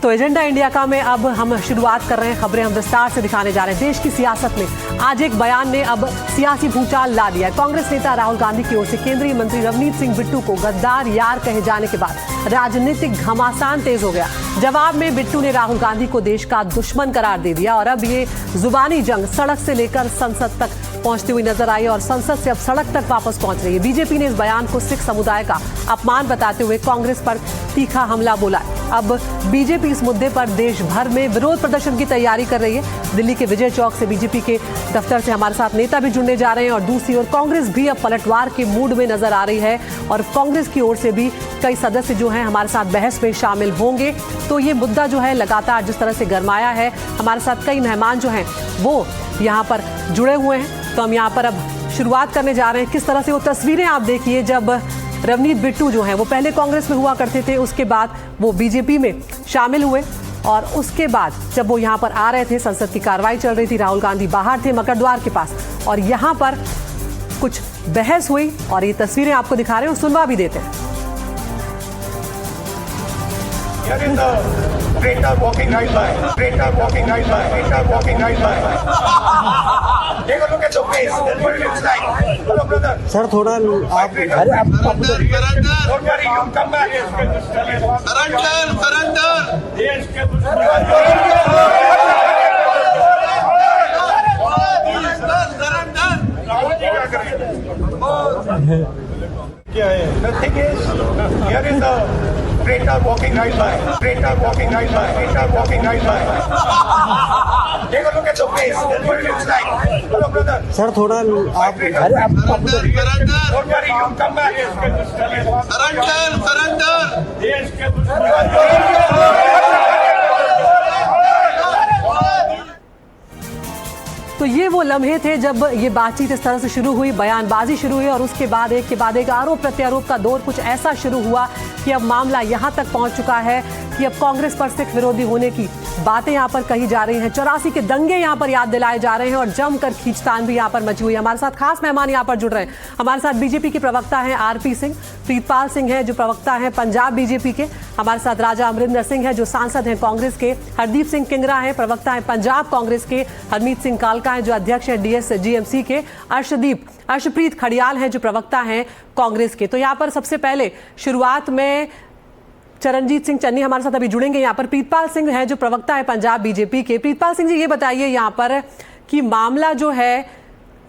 तो agenda India का में अब हम शुरुआत कर रहे हैं। खबरें हम विस्तार से दिखाने जा रहे हैं। देश की सियासत में आज एक बयान ने अब सियासी भूचाल ला दिया है। कांग्रेस नेता राहुल गांधी की ओर से केंद्रीय मंत्री रवनीत सिंह बिट्टू को गद्दार यार कहे जाने के बाद राजनीतिक घमासान तेज हो गया। जवाब में बिट्टू ने राहुल गांधी को देश का दुश्मन करार दे दिया और अब ये जुबानी जंग सड़क से लेकर संसद तक पहुंचती हुई नजर आई और संसद से अब सड़क तक वापस पहुंच रही है। बीजेपी ने इस बयान को सिख समुदाय का अपमान बताते हुए कांग्रेस पर तीखा हमला बोला। अब बीजेपी इस मुद्दे पर देश भर में विरोध प्रदर्शन की तैयारी कर रही है। दिल्ली के विजय चौक से बीजेपी के दफ्तर से हमारे साथ नेता भी जुड़ने जा रहे हैं और दूसरी ओर कांग्रेस भी अब पलटवार के मूड में नजर आ रही है और कांग्रेस की ओर से भी कई सदस्य जो हैं हमारे साथ बहस में शामिल होंगे। तो ये मुद्दा जो है लगातार जिस तरह से गरमाया है, हमारे साथ कई मेहमान जो हैं वो यहाँ पर जुड़े हुए हैं। तो हम यहाँ पर अब शुरुआत करने जा रहे हैं। किस तरह से वो तस्वीरें आप देखिए जब रवनीत बिट्टू जो हैं वो पहले कांग्रेस में हुआ करते थे, उसके बाद वो बीजेपी में शामिल हुए और उसके बाद जब वो यहाँ पर आ रहे थे, संसद की कार्रवाई चल रही थी, राहुल गांधी बाहर थे मकरद्वार के पास और यहाँ पर कुछ बहस हुई और ये तस्वीरें आपको दिखा रहे हैं, सुनवा भी देते हैं। सर थोड़ा आप क्या है? Nothing is. Here is the traitor walking right by. Traitor walking right by. Traitor walking right by. Take a look at your face. That's what it looks like. Hello, brother. Sir थोड़ा आप Don't worry, you come back. तो ये वो लम्हे थे जब ये बातचीत इस तरह से शुरू हुई, बयानबाजी शुरू हुई और उसके बाद एक आरोप प्रत्यारोप का दौर कुछ ऐसा शुरू हुआ कि अब मामला यहाँ तक पहुँच चुका है कि अब कांग्रेस पर सिख विरोधी होने की बातें यहाँ पर कही जा रही हैं। 84 के दंगे यहाँ पर याद दिलाए जा रहे हैं और जमकर खींचतान भी यहाँ पर मची हुई है। हमारे साथ खास मेहमान यहाँ पर जुड़ रहे हैं। हमारे साथ बीजेपी के प्रवक्ता हैं आरपी सिंह, प्रीतपाल सिंह हैं जो प्रवक्ता हैं पंजाब बीजेपी के, हमारे साथ राजा अमरिंदर सिंह हैं जो सांसद हैं कांग्रेस के, हरदीप सिंह किंगरा हैं प्रवक्ता हैं पंजाब कांग्रेस के, हरमीत सिंह कालका हैं जो अध्यक्ष हैं डीएस-जीएमसी के, अर्शप्रीत खड़ियाल हैं जो प्रवक्ता हैं कांग्रेस के। तो यहाँ पर सबसे पहले शुरुआत में चरणजीत सिंह चन्नी हमारे साथ अभी जुड़ेंगे। यहाँ पर प्रीतपाल सिंह है जो प्रवक्ता है पंजाब बीजेपी के। प्रीतपाल सिंह जी ये बताइए यहाँ पर कि मामला जो है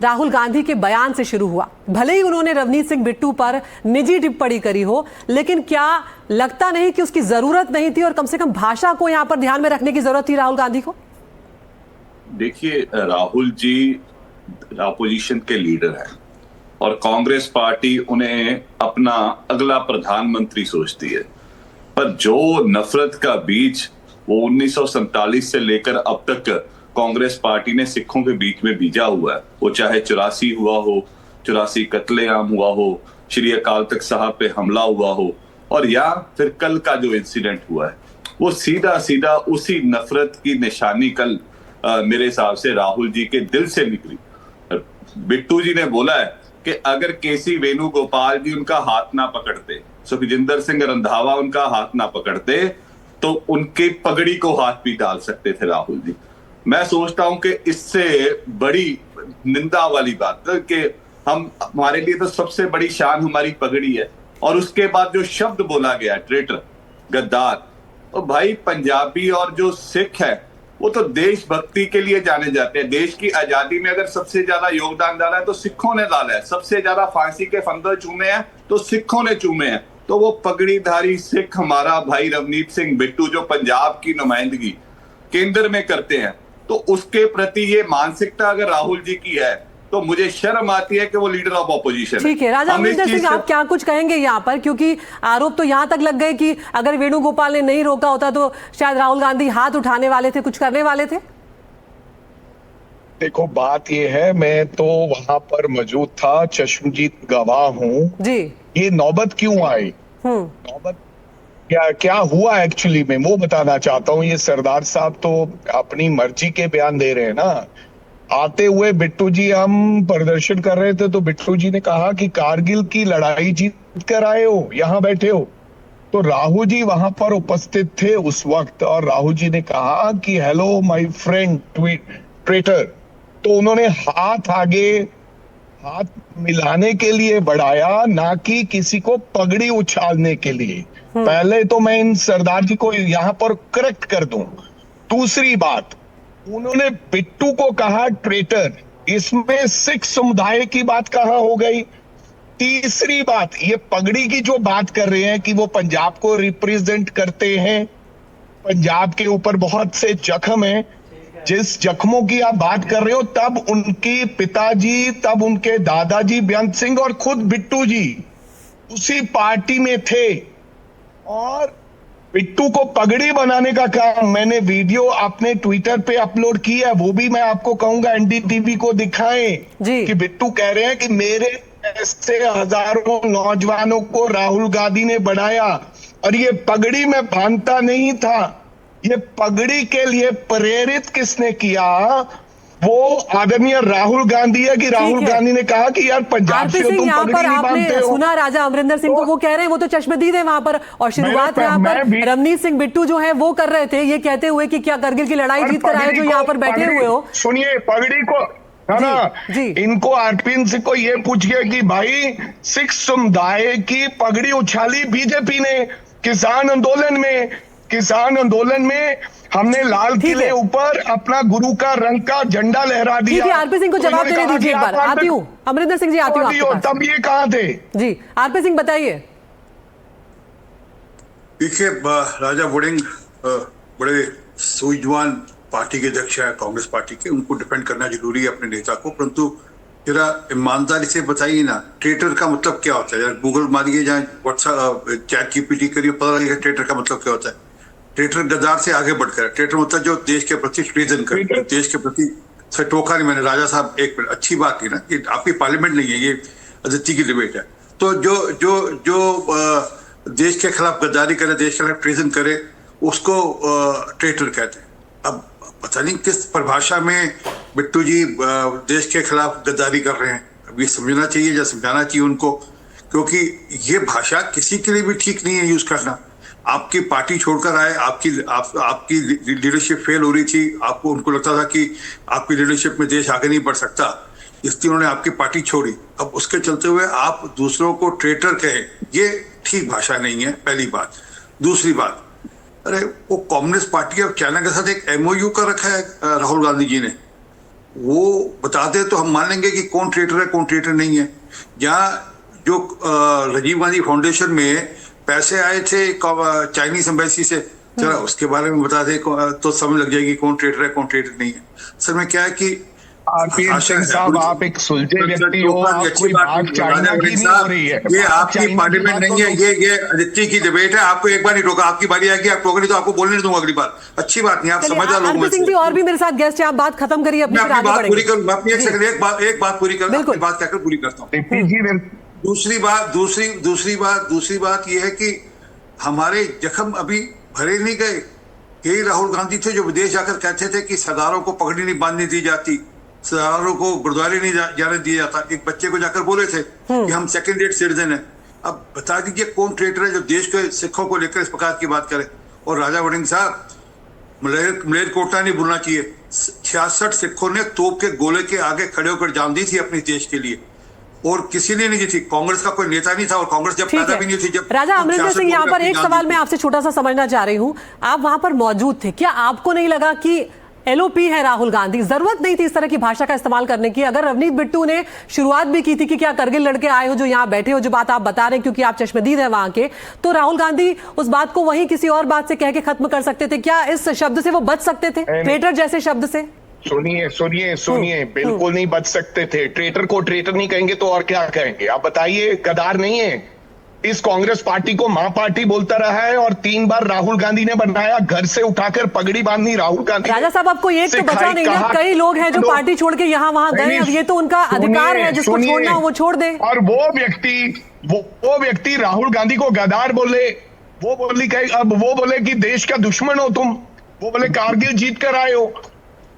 राहुल गांधी के बयान से शुरू हुआ, भले ही उन्होंने रवनीत सिंह बिट्टू पर निजी टिप्पणी करी हो, लेकिन क्या लगता नहीं कि उसकी जरूरत नहीं थी और कम से कम भाषा को यहाँ पर ध्यान में रखने की जरूरत थी राहुल गांधी को? देखिए, राहुल जी अपोजिशन के लीडर हैं और कांग्रेस पार्टी उन्हें अपना अगला प्रधानमंत्री सोचती है, पर जो नफरत का बीज वो 1947 से लेकर अब तक कांग्रेस पार्टी ने सिखों के बीच में बीजा हुआ है, वो चाहे 84 हुआ हो, 84 कत्लेआम हुआ हो, श्री अकाल तख्त साहब पे हमला हुआ हो और या फिर कल का जो इंसिडेंट हुआ है, वो सीधा सीधा उसी नफरत की निशानी कल मेरे हिसाब से राहुल जी के दिल से निकली। बिट्टू जी ने बोला है कि अगर केसी वेणुगोपाल जी उनका हाथ ना पकड़ते, सुखजिंदर सिंह रंधावा उनका हाथ ना पकड़ते, तो उनके पगड़ी को हाथ भी डाल सकते थे राहुल जी। मैं सोचता हूं कि इससे बड़ी निंदा वाली बात है कि हमारे लिए तो सबसे बड़ी शान हमारी पगड़ी है और उसके बाद जो शब्द बोला गया ट्रेटर, गद्दार, तो भाई पंजाबी और जो सिख है वो तो देशभक्ति के लिए जाने जाते हैं। देश की आजादी में अगर सबसे ज्यादा योगदान डाला है तो सिखों ने डाला है, सबसे ज्यादा फांसी के फंदे चूमे हैं तो सिखों ने चूमे हैं। तो वो पगड़ीधारी सिख हमारा भाई रवनीत सिंह बिट्टू जो पंजाब की नुमाइंदगी केंद्र में करते हैं, तो उसके प्रति ये मानसिकता अगर राहुल जी की है तो मुझे शर्म आती है कि वो लीडर ऑफ ऑपोजिशन है। ठीक है राजा अमरिंदर सिंह, आप क्या कुछ कहेंगे यहाँ पर, क्योंकि आरोप तो यहाँ तक लग गए कि अगर वेणुगोपाल ने नहीं रोका होता तो शायद राहुल गांधी हाथ उठाने वाले थे, कुछ करने वाले थे। देखो बात ये है, मैं तो वहां पर मौजूद था, चश्मदीद गवाह हूँ जी। ये नौबत क्यों आई, नौबत क्या हुआ एक्चुअली में वो बताना चाहता हूँ। ये सरदार साहब तो अपनी मर्जी के बयान दे रहे हैं ना। आते हुए बिट्टू जी, हम प्रदर्शन कर रहे थे तो बिट्टू जी ने कहा कि कारगिल की लड़ाई जीत कर आए हो, यहाँ बैठे हो, तो राहुल जी वहां पर उपस्थित थे उस वक्त, और राहुल जी ने कहा कि हेलो माय फ्रेंड ट्विटर। तो उन्होंने हाथ आगे, हाथ मिलाने के लिए बढ़ाया, ना कि किसी को पगड़ी उछालने के लिए। पहले तो मैं इन सरदार जी को यहां पर करेक्ट कर दूं। दूसरी बात, उन्होंने बिट्टू को कहा ट्रेटर, इसमें सिख समुदाय की बात कहां हो गई? तीसरी बात, ये पगड़ी की जो बात कर रहे हैं कि वो पंजाब को रिप्रेजेंट करते हैं, पंजाब के ऊपर बहुत से जख्म हैं, जिस जख्मों की आप बात कर रहे हो, तब उनके पिताजी, तब उनके दादाजी बेअंत सिंह और खुद बिट्टू जी उसी पार्टी में थे। और बिट्टू को पगड़ी बनाने का काम, मैंने वीडियो अपने ट्विटर पे अपलोड किया है, वो भी मैं आपको कहूंगा एनडीटीवी को दिखाएं कि बिट्टू कह रहे हैं कि मेरे ऐसे हजारों नौजवानों को राहुल गांधी ने बढ़ाया, और ये पगड़ी में बांधता नहीं था। ये पगड़ी के लिए प्रेरित किसने किया? वो आदरणीय राहुल गांधी है कि राहुल गांधी ने कहा कि यार पंजाब से तुम पगड़ी नहीं बांधते हो। सुना राजा अमरिंदर सिंह को, वो कह रहे हैं वो तो चश्मदीद है वहां पर, और शुरुआत यहाँ पर रवनीत सिंह बिट्टू जो है वो कर रहे थे, ये कहते हुए कि क्या करगिल की लड़ाई जीत कर आए जो यहाँ पर बैठे हुए हो। सुनिए, पगड़ी को ना, इनको आरपीएन सिंह को ये पूछिए कि भाई सिख समुदाय की पगड़ी उछाली बीजेपी ने किसान आंदोलन में हमने लाल किले ऊपर अपना गुरु का रंग का झंडा लहरा दिया। आरपी सिंह को जवाब देने दीजिए एक बार। आती हूँ अमरिंदर सिंह जी, आती हूँ। तब ये कहाँ थे? जी आरपी सिंह बताइए। देखिए, राजा वुडिंग बड़े सूझवान पार्टी के अध्यक्ष है कांग्रेस पार्टी के, उनको डिफेंड करना जरूरी है अपने नेता को, परंतु जरा ईमानदारी से बताइए ना, ट्रेटर का मतलब क्या होता है? गूगल मारिए, जहाँ व्हाट्सएप चैट जीपीटी करिए, पता लगेगा ट्रेटर का मतलब क्या होता है। ट्रेटर गद्दार से आगे बढ़कर, ट्रेटर मतलब जो देश के प्रति ट्रीजन करे, देश के प्रति से टोका नहीं। मैंने राजा साहब एक मिनट, अच्छी बात की ना कि आपकी पार्लियामेंट नहीं है, ये अदिति की डिबेट है। तो जो देश के खिलाफ गद्दारी करे, देश के खिलाफ ट्रीजन करे, उसको ट्रेटर कहते हैं। अब पता नहीं किस परिभाषा में बिट्टू जी देश के खिलाफ गद्दारी कर रहे हैं, अब ये समझना चाहिए या समझाना चाहिए उनको, क्योंकि ये भाषा किसी के लिए भी ठीक नहीं है यूज करना। आपकी पार्टी छोड़कर आए, आपकी लीडरशिप फेल हो रही थी, आपको उनको लगता था कि आपकी लीडरशिप में देश आगे नहीं बढ़ सकता, इसलिए उन्होंने आपकी पार्टी छोड़ी। अब उसके चलते हुए आप दूसरों को ट्रेटर कहें, ये ठीक भाषा नहीं है, पहली बात। दूसरी बात, अरे वो कम्युनिस्ट पार्टी ऑफ चाइना के साथ एक एमओयू कर रखा है राहुल गांधी जी ने, वो बता दे तो हम मान लेंगे कि कौन ट्रेटर है कौन ट्रेटर नहीं है। जहाँ जो राजीव गांधी फाउंडेशन में पैसे आए थे चाइनीज एम्बेसी से, जरा उसके बारे में बता दे तो समझ लग जाएगी कौन ट्रेटर है कौन ट्रेटर नहीं है। सर में क्या है कि आरपीएन सिंह साहब, आप एक सुलझे व्यक्ति हो, आपकी बात चाइना की नहीं हो रही है, ये आपकी पार्लियामेंट नहीं है, ये अदिति की डिबेट है। आपको एक बार नहीं रोका, आपकी बारी आएगी, आप टोकरी तो आपको बोलने नहीं दूंगा अगली बार। अच्छी बात नहीं, आप समझदार लोग। सिंह जी और भी मेरे साथ गेस्ट हैं, आप बात खत्म करिए अपनी, बात पूरी करूँ, एक सेकंड, एक बात पूरी कर, अपनी बात कहकर पूरी करता हूँ। दूसरी बात ये है कि हमारे जख्म अभी भरे नहीं गए। यही राहुल गांधी थे जो विदेश जाकर कहते थे कि सरदारों को पगड़ी नहीं बांधने दी जाती, सरदारों को गुरुद्वारे नहीं जाने दिया जाता। एक बच्चे को जाकर बोले थे कि हम सेकंड रेट सिटीजन है। अब बता दीजिए कौन ट्रेटर है जो देश के सिखों को लेकर इस प्रकार की बात करे। और राजा वड़िंग साहब, मलेरकोटला नहीं भूलना चाहिए, 66 सिखों ने तोप के गोले के आगे खड़े होकर जान दी थी अपने देश के लिए, और किसी ने नहीं दी थी। कांग्रेस का कोई नेता नहीं था, और कांग्रेस जब पैदा भी नहीं थी। जब राजा अमरिंदर सिंह, यहाँ पर एक सवाल मैं आपसे छोटा सा समझना चाह रही हूँ, आप वहां पर मौजूद थे, क्या आपको नहीं लगा कि एलओपी है राहुल गांधी, जरूरत नहीं थी इस तरह की भाषा का इस्तेमाल करने की? अगर रवनीत बिट्टू ने शुरुआत भी की थी कि क्या करगिल लड़के आए हो जो यहाँ बैठे हो, जो बात आप बता रहे हैं क्योंकि आप चश्मदीद हैं वहां के, तो राहुल गांधी उस बात को वहीं किसी और बात से कह के खत्म कर सकते थे। क्या इस शब्द से वो बच सकते थे, ट्रेटर जैसे शब्द से? सुनिए, बिल्कुल नहीं बच सकते थे। ट्रेटर को ट्रेटर नहीं कहेंगे तो और क्या कहेंगे? आप बताइए, गद्दार नहीं है। इस कांग्रेस पार्टी को मां पार्टी बोलता रहा है, और 3 बार राहुल गांधी ने बनाया, घर से उठाकर पगड़ी बांधनी राहुल गांधी। राजा साहब, आपको एक तो बचा नहीं ना, कई लोग हैं जो पार्टी छोड़ के यहाँ वहां गए, अब ये तो उनका अधिकार है, जिसको छोड़ना हो वो छोड़ दे। और वो व्यक्ति राहुल गांधी को गद्दार बोले, वो बोले कि देश का दुश्मन हो तुम, वो बोले कारगिल जीत कर आए हो।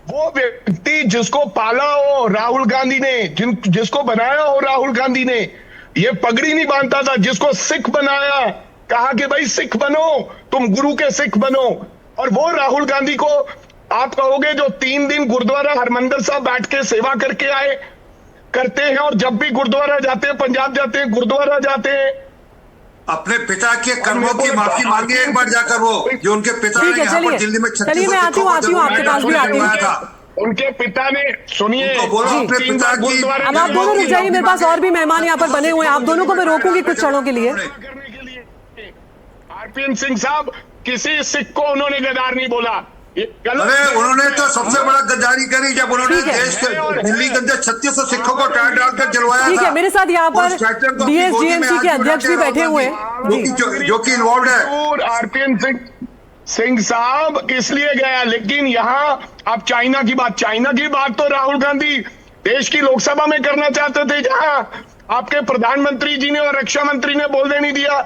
वो व्यक्ति जिसको पाला हो राहुल गांधी ने, जिसको बनाया हो राहुल गांधी ने, ये पगड़ी नहीं बांधता था। जिसको सिख बनाया कहा कि भाई सिख बनो, तुम गुरु के सिख बनो। और वो राहुल गांधी को आप कहोगे जो 3 दिन गुरुद्वारा हरमंदिर साहब बैठ के सेवा करके आए, करते हैं, और जब भी गुरुद्वारा जाते हैं, पंजाब जाते हैं, गुरुद्वारा जाते हैं, अपने पिता के कर्मों की माफी मांगे एक बार जाकर, वो जो उनके पिता ने यहाँ पर दिल्ली में 36 चलिए मैं आती हूँ आपके पास भी आती हूँ। उनके पिता ने, सुनिए, अपने पिता की, अब आप दोनों रुक जाइए, मेरे पास और भी मेहमान यहाँ पर बने हुए हैं, आप दोनों को मैं रोकूंगी कुछ क्षणों के लिए। आरपीएन सिंह साहब, किसी सिख को उन्होंने गद्दार नहीं बोला। अरे उन्होंने तो सबसे बड़ा गद्दारी करी जब उन्होंने देश के दिल्ली के अंदर 3600 सिखों को टायर डालकर जलवाया था। ठीक है, मेरे साथ यहाँ पर डीएसजीएमसी के अध्यक्ष भी बैठे हुए हैं जो कि इन्वॉल्व है। आरपीएन सिंह साहब इसलिए गया, लेकिन यहाँ आप चाइना की बात तो राहुल गांधी देश की लोकसभा में करना चाहते थे, जहाँ आपके प्रधानमंत्री जी ने और रक्षा मंत्री ने बोलने नहीं दिया।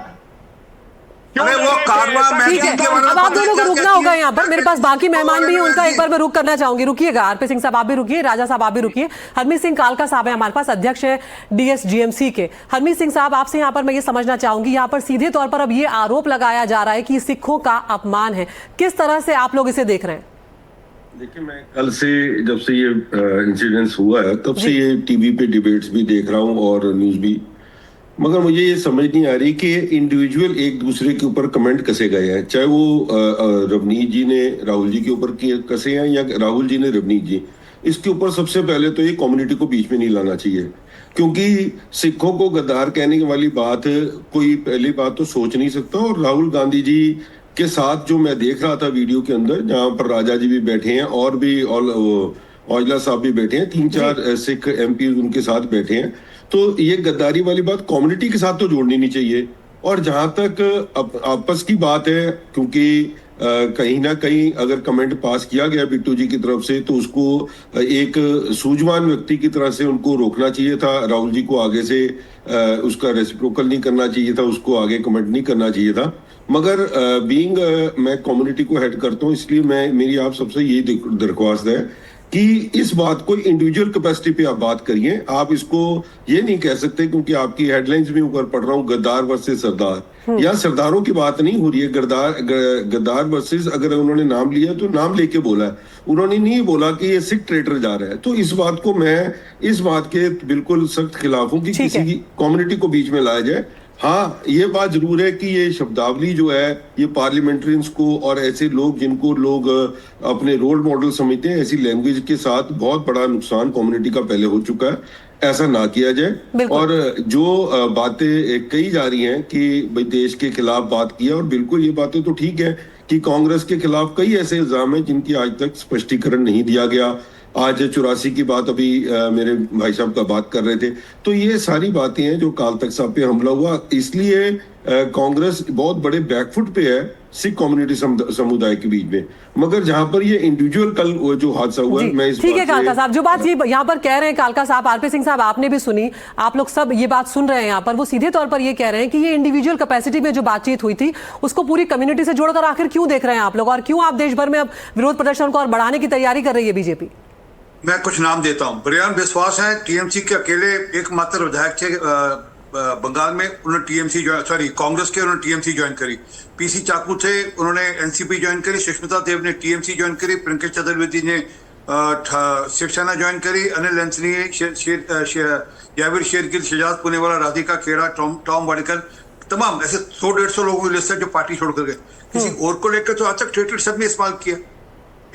अरे वो कारवा ठीक है, अब आप दोनों को रुकना होगा यहाँ पर, मेरे पास बाकी मेहमान भी हैं, उनका एक बार मैं रुक करना चाहूंगी। रुकिएगा, आरपी सिंह साहब आप भी रुकिए, राजा साहब आप भी रुकिए। हरमीत सिंह कालका साहब है हमारे पास, अध्यक्ष है डीएसजीएमसी के। हरमीत सिंह साहब, आपसे यहाँ पर मैं ये समझना चाहूंगी, यहाँ पर सीधे तौर पर अब ये आरोप लगाया जा रहा है कि सिखों का अपमान है, किस तरह से आप लोग इसे देख रहे हैं? देखिए, मैं कल से जब से ये इंसिडेंस हुआ है तब से ये टीवी पे डिबेट्स भी देख रहा हूँ और न्यूज भी, मगर मुझे ये समझ नहीं आ रही कि इंडिविजुअल एक दूसरे के ऊपर कमेंट कसे गए हैं, चाहे वो रवनीत जी ने राहुल जी के ऊपर कसे हैं या राहुल जी ने रवनीत जी। इसके ऊपर सबसे पहले तो ये कम्युनिटी को बीच में नहीं लाना चाहिए, क्योंकि सिखों को गद्दार कहने वाली बात कोई पहली बात तो सोच नहीं सकता। और राहुल गांधी जी के साथ जो मैं देख रहा था वीडियो के अंदर, जहाँ पर राजा जी भी बैठे हैं और भी औजला साहब भी बैठे हैं, 3-4 सिख एमपी उनके साथ बैठे हैं, तो ये गद्दारी वाली बात कम्युनिटी के साथ तो जोड़नी नहीं चाहिए। और जहां तक आपस की बात है, क्योंकि कहीं ना कहीं अगर कमेंट पास किया गया बिट्टू जी की तरफ से, तो उसको एक सूझवान व्यक्ति की तरह से उनको रोकना चाहिए था। राहुल जी को आगे से उसका रेसिप्रोकल नहीं करना चाहिए था, उसको आगे कमेंट नहीं करना चाहिए था। मगर बीइंग मैं कम्युनिटी को हेड करता हूँ, इसलिए मेरी आप सबसे यही दरख्वास्त है कि इस बात को इंडिविजुअल कैपेसिटी पे आप बात करिए। आप इसको ये नहीं कह सकते, क्योंकि आपकी हेडलाइंस में ऊपर पढ़ रहा हूँ गद्दार वर्सेस सरदार, या सरदारों की बात नहीं हो रही है, गद्दार वर्सेस, अगर उन्होंने नाम लिया तो नाम लेके बोला है, उन्होंने नहीं बोला कि ये सिख ट्रेडर जा रहा है। तो इस बात को मैं इस बात के बिल्कुल सख्त खिलाफ हूँ कि किसी की कम्युनिटी को बीच में लाया जाए। हाँ, ये बात जरूर है कि ये शब्दावली जो है ये पार्लियामेंट्रियंस को और ऐसे लोग जिनको लोग अपने रोल मॉडल समझते हैं, ऐसी लैंग्वेज के साथ बहुत बड़ा नुकसान कम्युनिटी का पहले हो चुका है, ऐसा ना किया जाए। और जो बातें कही जा रही हैं कि भाई देश के खिलाफ बात किया, और बिल्कुल ये बातें तो ठीक है कि कांग्रेस के खिलाफ कई ऐसे इल्जाम हैं जिनकी आज तक स्पष्टीकरण नहीं दिया गया। आज 84 की बात अभी मेरे भाई साहब का बात कर रहे थे, तो ये सारी बातें हैं जो काल तख्त साहब पे हमला हुआ, इसलिए कांग्रेस बहुत बड़े बैकफुट पे है सिख कम्युनिटी समुदाय के बीच में। मगर जहां पर ये इंडिविजुअल कल जो हादसा हुआ, मैं इस ठीक है कालका साहब, जो बात ये यहाँ पर कह रहे हैं कालका साहब, आरपी सिंह साहब आपने भी सुनी, आप लोग सब ये बात सुन रहे हैं यहाँ पर, वो सीधे तौर पर ये कह रहे हैं कि ये इंडिविजुअल कैपेसिटी में जो बातचीत हुई थी उसको पूरी कम्युनिटी से जोड़कर आखिर क्यों देख रहे हैं आप लोग, और क्यों आप देश भर में अब विरोध प्रदर्शन को और बढ़ाने की तैयारी कर रही है बीजेपी? मैं कुछ नाम देता हूं। ब्रियान बिस्वास है, टीएमसी के अकेले एकमात्र विधायक थे बंगाल में, उन्होंने टीएमसी कांग्रेस के उन्होंने टीएमसी ज्वाइन करी। पीसी चाकू थे, उन्होंने एनसीपी ज्वाइन करी। सुष्मिता देव ने टीएमसी ज्वाइन करी। प्रियंका चतुर्वेदी ने शिवसेना ज्वाइन करी। अनिल अंसनी ने याविर शेरगिल, शहजाद पुनेवाला, राधिका खेड़ा, टॉम वाडेकर, तमाम ऐसे 100-150 लोगों की लिस्ट है जो पार्टी छोड़कर गए। किसी और को लेकर तो आज तक ट्रेटर शब्द ने इस्तेमाल किया।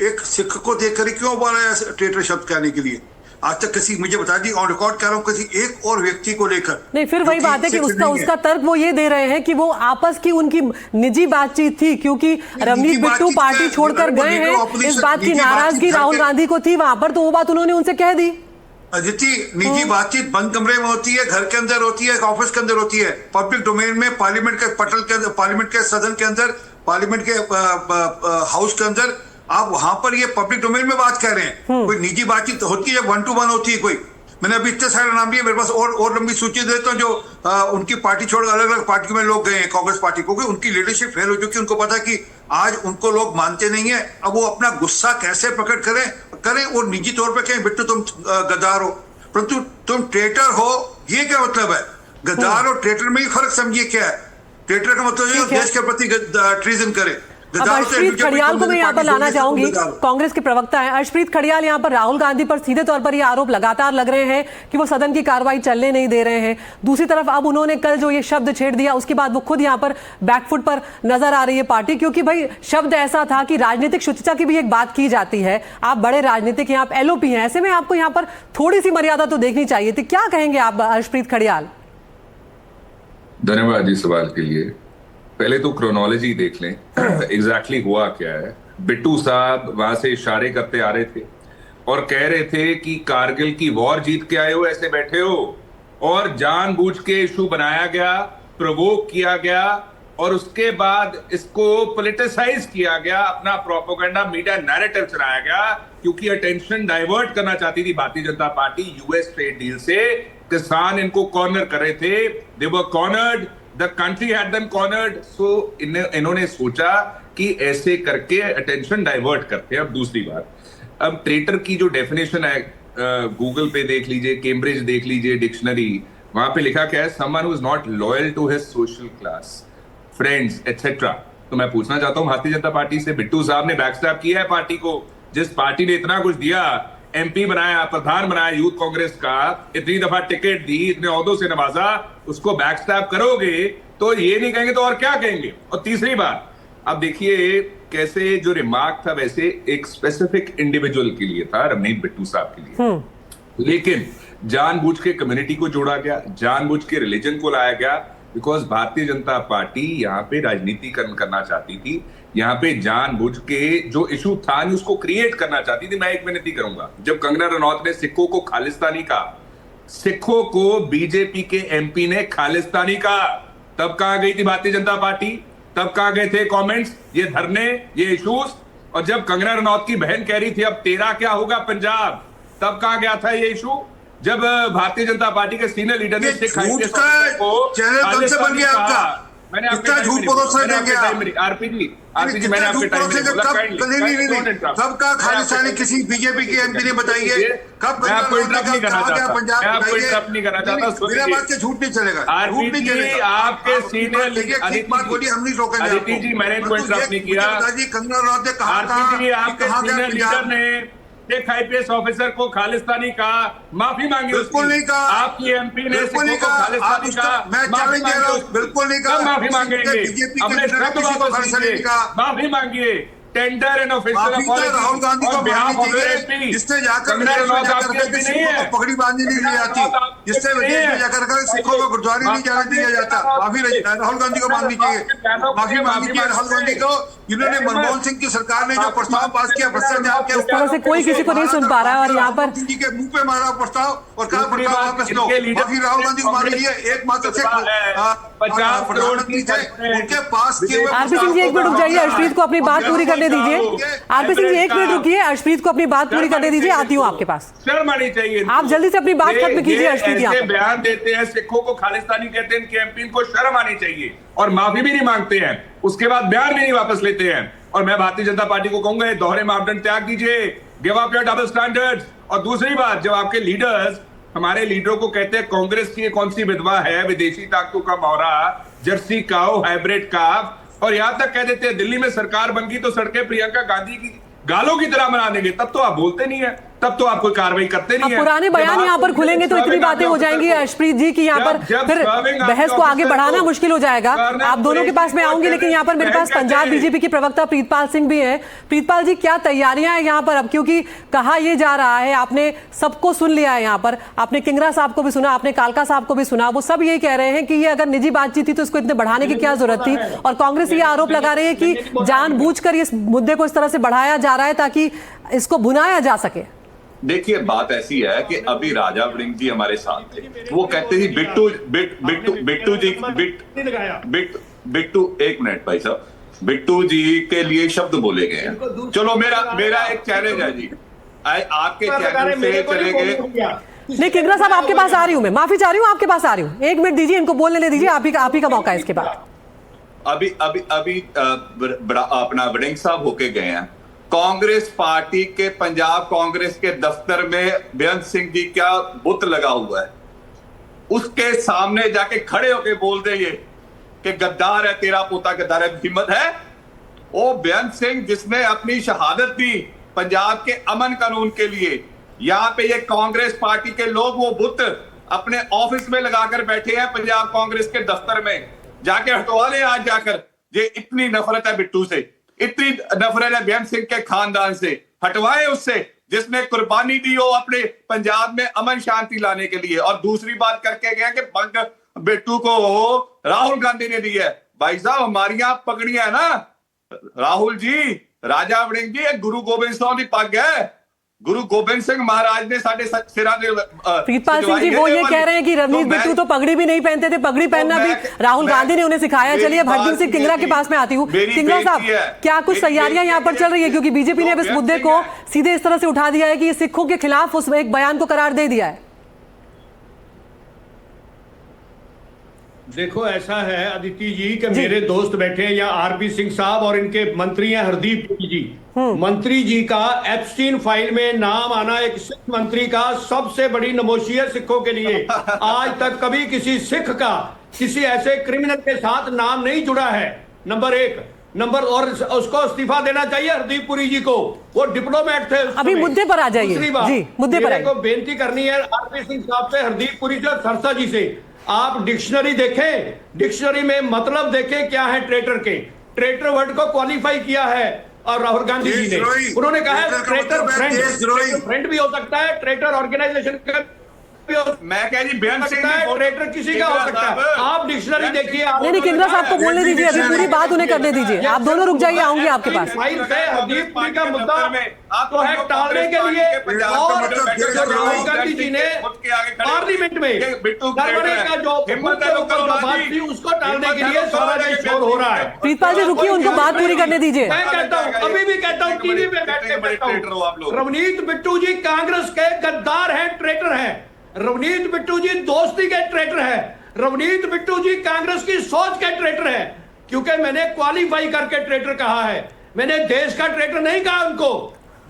एक सिख को देखकर क्यों बोला है ट्रेटर शब्द कहने के लिए? आज तक किसी, मुझे बता दी, ऑन रिकॉर्ड कह रहा हूं, किसी एक और व्यक्ति को लेकर नहीं। फिर वही बात है कि उसका तर्क वो ये दे रहे हैं कि वो आपस की उनकी निजी बातचीत थी, क्योंकि रवनीत बिट्टू पार्टी छोड़कर गए हैं, इस बात की नाराजगी राहुल गांधी को थी वहां पर, तो वो बात उन्होंने उनसे कह दी। अदिति, निजी बातचीत बंद कमरे में होती है, घर के अंदर होती है, ऑफिस के अंदर होती है, पब्लिक डोमेन में, पार्लियामेंट के पटल के अंदर, पार्लियामेंट के सदन के अंदर, पार्लियामेंट के हाउस के अंदर, आप वहां पर ये पब्लिक डोमेन में बात कर रहे हैं। कोई निजी बातचीत होती है, 1-to-1 होती है कोई। मैंने अभी इतने सारे नाम लिए, मेरे पास और लंबी सूची देता हूं जो उनकी पार्टी छोड़ अलग अलग पार्टी में लोग गए हैं, कांग्रेस पार्टी को, क्योंकि उनकी लीडरशिप फेल हो चुकी है। उनको पता कि आज उनको लोग मानते नहीं है। अब वो अपना गुस्सा कैसे प्रकट करें और निजी तौर पर कहें बिट्टू तुम गद्दार हो, परंतु तुम ट्रेटर हो, ये क्या मतलब है? गद्दार और ट्रेटर में ही फर्क समझिए क्या है। ट्रेटर का मतलब ये देश के प्रति ट्रीजन करे। अब अर्शप्रीत खड़ियाल को मैं यहाँ पर लाना चाहूंगी, कांग्रेस के प्रवक्ता हैं अर्शप्रीत खड़ियाल। यहाँ पर राहुल गांधी पर सीधे तौर पर ये आरोप लगातार लग रहे हैं कि वो सदन की कार्रवाई चलने नहीं दे रहे हैं। दूसरी तरफ अब उन्होंने कल जो ये शब्द छेड़ दिया उसके बाद वो खुद यहाँ पर बैकफुट पर नजर आ रही है पार्टी, क्योंकि भाई शब्द ऐसा था कि राजनीतिक शुचिता की भी एक बात की जाती है। आप बड़े राजनीतिक हैं, आप एलओपी हैं, ऐसे में आपको यहाँ पर थोड़ी सी मर्यादा तो देखनी चाहिए थी। क्या कहेंगे आप अर्शप्रीत खड़ियाल? धन्यवाद इस सवाल के लिए। पहले तो क्रोनोलॉजी देख लें एग्जैक्टली हुआ क्या है। बिट्टू साहब वहां से इशारे करते आ रहे थे और कह रहे थे कि कारगिल की वॉर जीत के आए हो, ऐसे बैठे हो, और जानबूझ के इशू बनाया गया, प्रोवोक किया गया और उसके बाद इसको पॉलिटिसाइज किया गया, अपना प्रोपेगेंडा मीडिया नैरेटिव चलाया गया क्योंकि अटेंशन डाइवर्ट करना चाहती थी Bharatiya Janata party US trade deal से। किसान इनको कॉर्नर कर रहे थे, they were cornered, the country had them cornered. So इन्होंने सोचा कि ऐसे करके अटेंशन डाइवर्ट करते हैं। अब दूसरी बात, अब ट्रेटर की जो डेफिनेशन है गूगल पे देख लीजिए, कैम्ब्रिज देख लीजिए डिक्शनरी, वहां पे लिखा क्या है, someone who is not loyal to his social class, friends etcetera. तो मैं पूछना चाहता हूं भारतीय जनता पार्टी से, बिट्टू साहब ने बैकस्टैप किया है पार्टी को, जिस पार्टी ने इतना कुछ दिया, एमपी बनाया, प्रधान बनाया यूथ कांग्रेस का, इतनी दफा टिकट दी, इतने ओहदों से नवाजा, उसको बैकस्टैप करोगे तो ये नहीं कहेंगे तो और क्या कहेंगे? और तीसरी बात, अब देखिए कैसे जो रिमार्क था वैसे एक स्पेसिफिक इंडिविजुअल के लिए था, रवनीत बिट्टू साहब के लिए, लेकिन जानबूझ के कम्युनिटी को जोड़ा गया, जानबूझ के रिलीजन को लाया गया, बिकॉज भारतीय जनता पार्टी यहाँ पे राजनीतिकरण करना चाहती थी, यहाँ पे जानबूझ के जो इशू था उसको क्रिएट करना चाहती थी। मैं एक मिनट ही करूंगा, जब कंगना रनौत ने सिखों को खालिस्तानी कहा, सिखों को बीजेपी के एमपी ने खालिस्तानी कहा, तब कहां गई थी भारतीय जनता पार्टी? तब कहां गए थे कमेंट्स, ये धरने, ये इश्यूज? और जब कंगना रनौत की बहन कह रही थी अब तेरा क्या होगा पंजाब, तब कहां गया था ये इशू? जब भारतीय जनता पार्टी के सीनियर लीडर ने सिख चैनल कब से बन गया आपका? मैंने कितना झूठ परोसा देंगे आप? आरपीजी मैंने आपके टाइम में कब का खालिस्तानी किसी बीजेपी के एमपी ने बताई है? कब मैं आपको इंटरप्ट नहीं करना चाहता, मैं आपको इंटरप्ट नहीं करना चाहता, बिना बात के झूठ नहीं चलेगा, झूठ नहीं चलेगा। आपके सीनियर लीडर एक बात बोलिए, हम नहीं रोकेंगे आपको। अदिति जी, मैंने इनको इंटरप्ट नहीं किया। कंगना रनौत ने कहा आपके सीनियर लीडर ने एक आईपीएस ऑफिसर को खालिस्तानी कहा, माफी मांगी, बिल्कुल नहीं कहा। आपकी एमपी ने सिखों को खालिस्तानी कहा, मैं चैलेंज दे रहा हूं, बिल्कुल नहीं कहा। माफी मांगेंगे, अपने शब्द वापस लीजिए, माफी मांगिए। Tender and official Rahul Gandhi को जिससे जाकर पगड़ी बांधनी नहीं दी जाती, जिससे विदेश में जाकर सिखों को गुरुद्वारे नहीं जाने दिया जाता, माफी राहुल गांधी को मांगनी चाहिए, माफी मांगनी चाहिए राहुल गांधी को। जिन्होंने मनमोहन सिंह की सरकार ने जो प्रस्ताव पास किया भ्रष्टाचार के, इस तरह से कोई किसी को नहीं सुन पा रहा है और यहाँ पर जी के मुंह पे मारा प्रस्ताव और कहा प्रस्ताव वापस लो, माफी राहुल गांधी को मांगी है। एकमात्र से 50 करोड़ की उनके पास आरपी सिंह जी एक मिनट रुक जाइए, अर्शप्रीत को अपनी बात पूरी करने दीजिए। आरपी सिंह जी एक मिनट रुकिए, अर्शप्रीत को अपनी बात पूरी करने दीजिए, आती हूँ आपके पास। शर्म आनी चाहिए, आप जल्दी से अपनी बात खत्म कीजिए। अर्शप्रीत यहाँ बयान देते हैं, सिखों को खालिस्तानी कहते हैं, इनके एमपी को शर्म आनी चाहिए और माफी भी नहीं मांगते हैं, उसके बाद बयान भी नहीं वापस लेते हैं। और मैं भारतीय जनता पार्टी को कहूंगा दोहरे मापदंड त्याग दीजिए, give up your double standards. और दूसरी बात, जब आपके लीडर्स हमारे लीडरों को कहते हैं कांग्रेस की कौन सी विधवा है, विदेशी ताकतों का मौरा, जर्सी काऊ, हाइब्रिड काफ, और यहां तक कह देते हैं दिल्ली में सरकार बन गई तो सड़कें प्रियंका गांधी की गालों की तरह बना देंगे, तब तो आप बोलते नहीं है, तब तो आप कोई कार्रवाई करते नहीं है। पुराने बयान यहाँ पर खुलेंगे तो इतनी बातें हो जाएंगी अर्शप्रीत जी की यहाँ पर फिर बहस को आगे बढ़ाना मुश्किल हो जाएगा। आप दोनों के पास मैं आऊंगी, लेकिन यहाँ पर मेरे पास पंजाब बीजेपी की प्रवक्ता प्रीतपाल सिंह भी हैं। प्रीतपाल जी, क्या तैयारियां हैं यहाँ पर अब, क्योंकि कहा यह जा रहा है, आपने सबको सुन लिया है यहाँ पर, आपने किंगरा साहब को भी सुना, आपने कालका साहब को भी सुना, वो सब यही कह रहे हैं कि ये अगर निजी बातचीत थी तो इसको इतने बढ़ाने की क्या जरूरत थी। और कांग्रेस ये आरोप लगा रही है कि जानबूझकर इस मुद्दे को इस तरह से बढ़ाया जा रहा है ताकि इसको भुनाया जा सके। देखिए, बात ऐसी है कि अभी राजा वड़िंग जी हमारे साथ थे, वो कहते थे बिट्टू जी बिट्टू एक मिनट भाई साहब, बिट्टू जी के लिए शब्द बोले गए हैं। चलो मेरा एक चैलेंज है जी, आपके चैनल से चले गए। नहीं किंगरा साहब, आपके पास आ रही हूं, मैं माफी चाह रही हूं, आपके पास आ रही हूं, एक मिनट दीजिए, इनको बोलने दीजिए, आप ही का मौका है इसके बाद। अभी अपना वड़िंग साहब होके गए हैं, कांग्रेस पार्टी के पंजाब कांग्रेस के दफ्तर में बेअंत सिंह जी क्या बुत लगा हुआ है, उसके सामने जाके खड़े होके बोल दे ये कि गद्दार है तेरा पोता गद्दार है, हिम्मत है? ओ बेअंत सिंह जिसने अपनी शहादत दी पंजाब के अमन कानून के लिए, यहाँ पे ये कांग्रेस पार्टी के लोग वो बुत अपने ऑफिस में लगाकर बैठे हैं, पंजाब कांग्रेस के दफ्तर में जाके हटवा ले आज जाकर। ये इतनी नफरत है बिट्टू से, इतनी नफरत है बेअंत सिंह के खानदान से, हटवाए उससे जिसने कुर्बानी दी हो अपने पंजाब में अमन शांति लाने के लिए। और दूसरी बात करके गया कि पग बिट्टू को राहुल गांधी ने दी है। भाई साहब हमारी यहाँ पगड़ियां है ना राहुल जी, राजा वड़िंग जी, गुरु गोबिंद सिंह की पग है, गुरु गोबिंद सिंह महाराज ने साढ़े सिरा दे। प्रीतपाल सिंह जी वो ये कह रहे हैं कि रवनीत बिट्टू तो पगड़ी भी नहीं पहनते थे, पगड़ी पहनना भी राहुल गांधी ने उन्हें सिखाया। चलिए हरदीप सिंह किंगरा के पास में आती हूँ। किंगरा साहब, क्या कुछ तैयारियां यहाँ पर चल रही है? क्योंकि बीजेपी ने अब इस मुद्दे को सीधे इस तरह से उठा दिया है कि ये सिखों के खिलाफ उस एक बयान को करार दे दिया है। देखो ऐसा है अदिति जी कि मेरे दोस्त बैठे हैं यहाँ आरपी सिंह साहब और इनके मंत्री हैं हरदीप जी। मंत्री जी का एप्स्टीन फाइल में नाम आना एक सिख मंत्री का सबसे बड़ी नमोशी है सिखों के लिए। आज तक कभी किसी सिख का किसी ऐसे क्रिमिनल के साथ नाम नहीं जुड़ा है, नंबर एक। नंबर और उसको इस्तीफा देना चाहिए हरदीप पुरी जी को, वो डिप्लोमेट थे। अभी मुद्दे पर आ जाइए जी, मुद्दे पर को बेनती करनी है आरपी सिंह साहब से, हरदीप पुरी जी और सरसा जी से, आप डिक्शनरी देखें, डिक्शनरी में मतलब देखें क्या है ट्रेटर के। ट्रेटर वर्ड को क्वालिफाई किया है और राहुल गांधी जी ने, उन्होंने कहा है ट्रेटर फ्रेंड भी हो सकता है, ट्रेटर ऑर्गेनाइजेशन का मैं कह रही बेअंत सिंह ट्रेटर किसी का हो सकता है। आप डिक्शनरी देखिए। नहीं किंगरा साहब को बोलने दीजिए, अभी पूरी बात उन्हें करने दीजिए। आप दोनों रुक जाइए, आऊंगी आपके पास। हरदीप पुरी का मुद्दा तो है टालने के लिए, और राहुल गांधी जी ने पार्लियामेंट में नरवणे का जो बात थी उसको टालने के लिए सारा जो शोर हो रहा है। प्रीतपाल जी रुकिए, उनको बात पूरी करने दीजिए। मैं कहता हूँ, अभी भी कहता हूँ, टीवी पे बैठ के कहता हूँ, रवनीत बिट्टू जी कांग्रेस के गद्दार हैं, ट्रेटर हैं। रवनीत बिट्टू जी दोस्ती के ट्रेटर है, रवनीत बिट्टू जी कांग्रेस की सोच के ट्रेटर है। क्योंकि मैंने क्वालिफाई करके ट्रेटर कहा है, मैंने देश का ट्रेटर नहीं कहा उनको।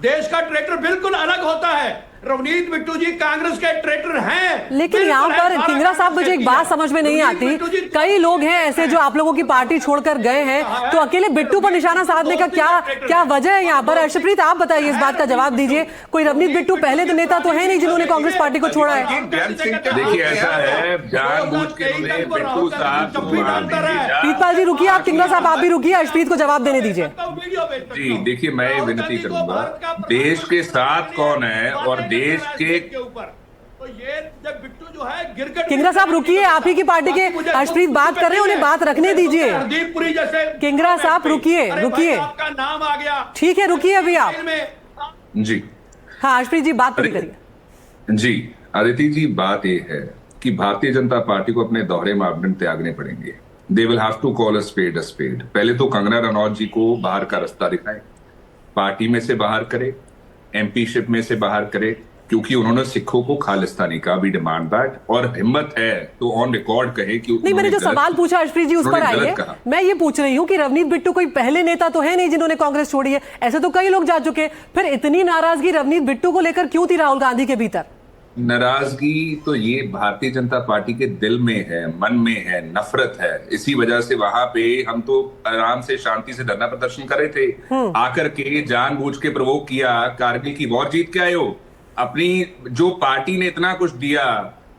देश का ट्रेटर बिल्कुल अलग होता है, रवनीत बिट्टू जी कांग्रेस के ट्रेटर हैं। लेकिन यहाँ पर किंगरा साहब मुझे एक बात समझ में नहीं आती, कई लोग हैं ऐसे जो आप लोगों की पार्टी छोड़कर गए हैं, तो अकेले बिट्टू पर निशाना साधने का क्या वजह है यहाँ पर? अर्शप्रीत आप बताइए, इस बात का जवाब दीजिए। कोई रवनीत बिट्टू पहले तो नेता तो है नहीं जिन्होंने कांग्रेस पार्टी को छोड़ा है। देखिए ऐसा है, जानबूझ के बिट्टू साहब। प्रीतपाल जी रुकिए, आप किंगरा साहब आप भी रुकिए, अर्शप्रीत को जवाब देने दीजिए। जी देखिए, मैं विनती करूंगा, देश के साथ कौन है और देश के ऊपर तो ये जब बिट्टू जो है गिरगिट। किंगरा साहब रुकिए, आप ही की पार्टी के अर्शप्रीत बात कर रहे हैं, उन्हें बात रखने दीजिए। हरदीप पुरी जैसे किंगरा साहब रुकिए, आपका नाम आ गया, ठीक है रुकिए अभी आप जी। हाँ अर्शप्रीत जी बात पूरी करिए। जी अदिति जी, बात यह है कि भारतीय जनता पार्टी को अपने दोहरे मापदंड त्यागने पड़ेंगे। They will have to call a spade a spade. पहले तो कंगना रनौत जी को बाहर का रास्ता दिखाएं, पार्टी में से बाहर करे, एमपीशिप में से बाहर करे, क्योंकि उन्होंने सिखों को खालिस्तानी का भी डिमांड दैट, और हिम्मत है तो ऑन रिकॉर्ड कहे कि नहीं। मैंने जो सवाल पूछा अर्शप्रीत जी उस पर आइए, मैं ये पूछ रही हूँ कि रवनीत बिट्टू कोई पहले नेता तो है नहीं जिन्होंने कांग्रेस छोड़ी है, ऐसे तो कई लोग जा चुके, फिर इतनी नाराजगी रवनीत बिट्टू को लेकर क्यों थी राहुल गांधी के भीतर? नाराजगी तो ये भारतीय जनता पार्टी के दिल में है, मन में है, नफरत है। इसी वजह से वहां पे हम तो आराम से शांति से धरना प्रदर्शन कर रहे थे, आकर के जानबूझ के प्रवोक किया, कारगिल की वॉर जीत के आए हो। अपनी जो पार्टी ने इतना कुछ दिया,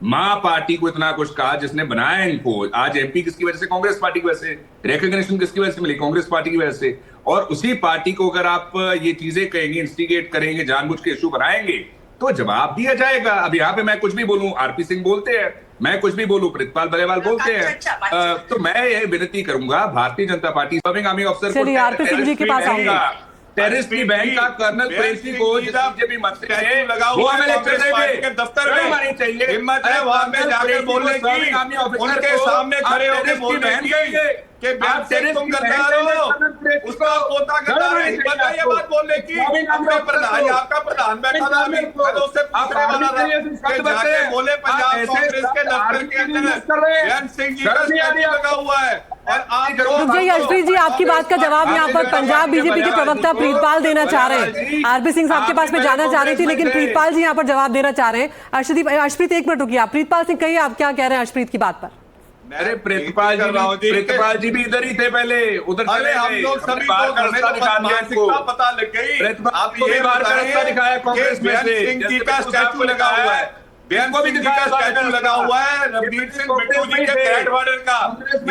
मां पार्टी को इतना कुछ कहा, जिसने बनाया इनको, आज एमपी किसकी वजह से? कांग्रेस पार्टी की वजह से। रिकॉग्निशन किसकी वजह से मिली? कांग्रेस पार्टी की वजह से। और उसी पार्टी को अगर आप ये चीजें कहेंगे, इंस्टिगेट करेंगे, जानबूझ के इशू बनाएंगे, तो जवाब दिया जाएगा। अब यहाँ पे मैं कुछ भी बोलूं, आरपी सिंह बोलते हैं, मैं कुछ भी बोलूं, प्रितपाल बलेवाल बोलते हैं, तो मैं ये विनती करूंगा Bharatiya Janata party serving army officer को, आरपी सिंह जी के पास आऊंगा, टेररिस्ट बैंक का कर्नल प्रेसी को बीजेपी मंत्री है, वो हमें लेक्चर देंगे, दफ्तर में मानी चाहिए, हिम्मत है वहां पे जाकर बोलने की, उनके सामने खड़े होकर बोलने की कि बेअंत सिंह तुम गद्दार हो, उसका पोता गद्दार है, ये बात बोलने की। अपने प्रधान, आपका प्रधान बैठा था, मैं तो उससे पूछने वाला था कि जाके बोले पंजाब कांग्रेस के दफ्तर के अंदर बेअंत सिंह जी का स्टैच्यू लगा हुआ है। और आप रुक जाइए अर्शप्रीत जी, आपकी बात का जवाब यहाँ पर पंजाब बीजेपी के प्रवक्ता प्रीतपाल देना चाह रहे हैं। आरपी सिंह साहब के पास में जाना चाह रही थी, लेकिन प्रीतपाल जी यहाँ पर जवाब देना चाह रहे हैं। अर्शप्रीत एक मिनट रुकिए आप, प्रीतपाल सिंह कहिए आप क्या कह रहे हैं अर्शप्रीत की बात पर? अरे प्रेतपाल जी भी इधर ही थे पहले, उधर अरे हम लोग सभी लोग हमें तो मानसिकता पता लग गई। आप ये बार का रास्ता दिखाया कांग्रेस में से, सिंह जी का स्टैचू लगा हुआ है, बेअंत को भी दिखाया स्टैचू लगा हुआ है रवनीत सिंह बिट्टू जी के ग्रैंडफादर का।